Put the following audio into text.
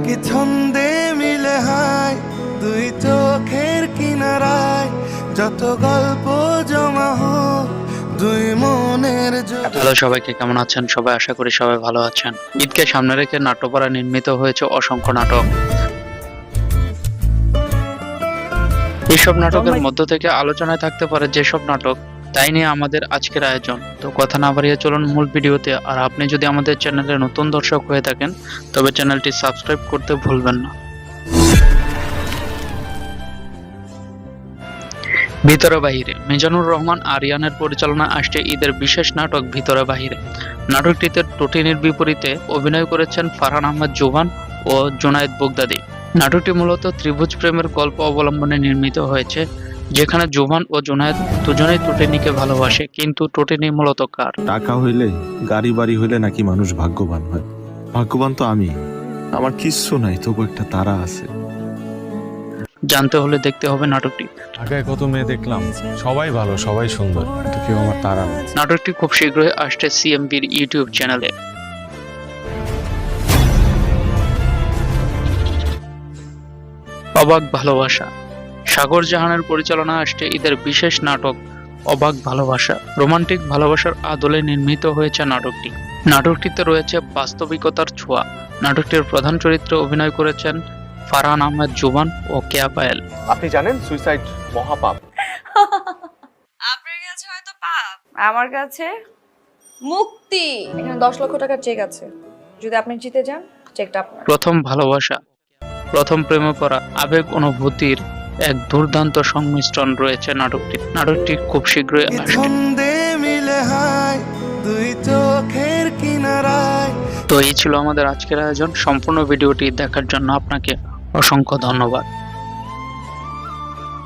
কি ছন্দে মিলে হায় দুই চোখের কিনারায় যত গল্প জমা হোক দুই মনের। হ্যালো সবাইকে, কেমন আছেন সবাই? আশা করি সবাই ভালো আছেন। ঈদকে সামনে রেখে নাট্যপাড়া নির্মিত হয়েছে অসংখ্য নাটক। এইসব নাটকের মধ্য থেকে আলোচনায় থাকতে পারে যেসব নাটক, তাই নিয়ে আমাদের আজকের আয়োজন। তো কথা না বাড়িয়ে চলুন মূল ভিডিওতে। আর আপনি যদি আমাদের চ্যানেলে নতুন দর্শক হয়ে থাকেন তবে চ্যানেলটি সাবস্ক্রাইব করতে ভুলবেন না। ভিতরে বাহিরে মিজানুর রহমান আরিয়ানের পরিচালনা আসছে ঈদের বিশেষ নাটক ভিতরে বাহিরে। নাটকটিতে টটিনির বিপরীতে অভিনয় করেছেন ফারহান আহমেদ জোবান ও জুনায়েদ বগদাদি। নাটকটি মূলত ত্রিভুজ প্রেমের গল্প অবলম্বনে নির্মিত হয়েছে, যেখানে জোবান ও জুনায়েদ দুজনেই টটিনিকে ভালোবাসে, কিন্তু টটিনি মূলত কার? টাকা হইলে গাড়ি বাড়ি হইলে নাকি মানুষ ভাগ্যবান হয়। ভাগ্যবান তো আমি, আমার কিচ্ছু নাই, তবু একটা তারা আছে। জানতে হলে দেখতে হবে নাটকটি। ঢাকায় কত মেয়ে দেখলাম, সবাই ভালো, সবাই সুন্দর, কিন্তু কেউ আমার তারা না। নাটকটি খুব শীঘ্রই আসছে সিএমবির ইউটিউব চ্যানেলে। অবাক ভালোবাসা সাগর জাহানের পরিচালনা আসছে ঈদের বিশেষ নাটক অবাক ভালোবাসা। রোমান্টিক ভালোবাসার আদলে নির্মিত হয়েছে নাটকটি। নাটকটিতে রয়েছে বাস্তবিকতার ছোঁয়া। নাটকটির প্রধান চরিত্রে অভিনয় করেছেন ফারহান আহমেদ জোবান ও কেয়া পায়েল। আপনি জানেন সুইসাইড মহাপাপ। আপনার কাছে হয়তো পাপ, আমার কাছে মুক্তি। এখানে 10 লক্ষ টাকার চেক আছে, যদি আপনি জিতে যান চেকটা আপনার। প্রথম ভালোবাসা, প্রথম প্রেমে পড়া, আবেগ অনুভূতির এক দুর্দান্ত সংমিশ্রণ রয়েছে নাটকটি খুব শীঘ্রই কি আসছে। ছন্দে মিলে হায় দুই চোখের কিনারায়। তো এই ছিল আমাদের আজকের আয়োজন। সম্পূর্ণ ভিডিওটি দেখার জন্য আপনাকে অসংখ্য ধন্যবাদ।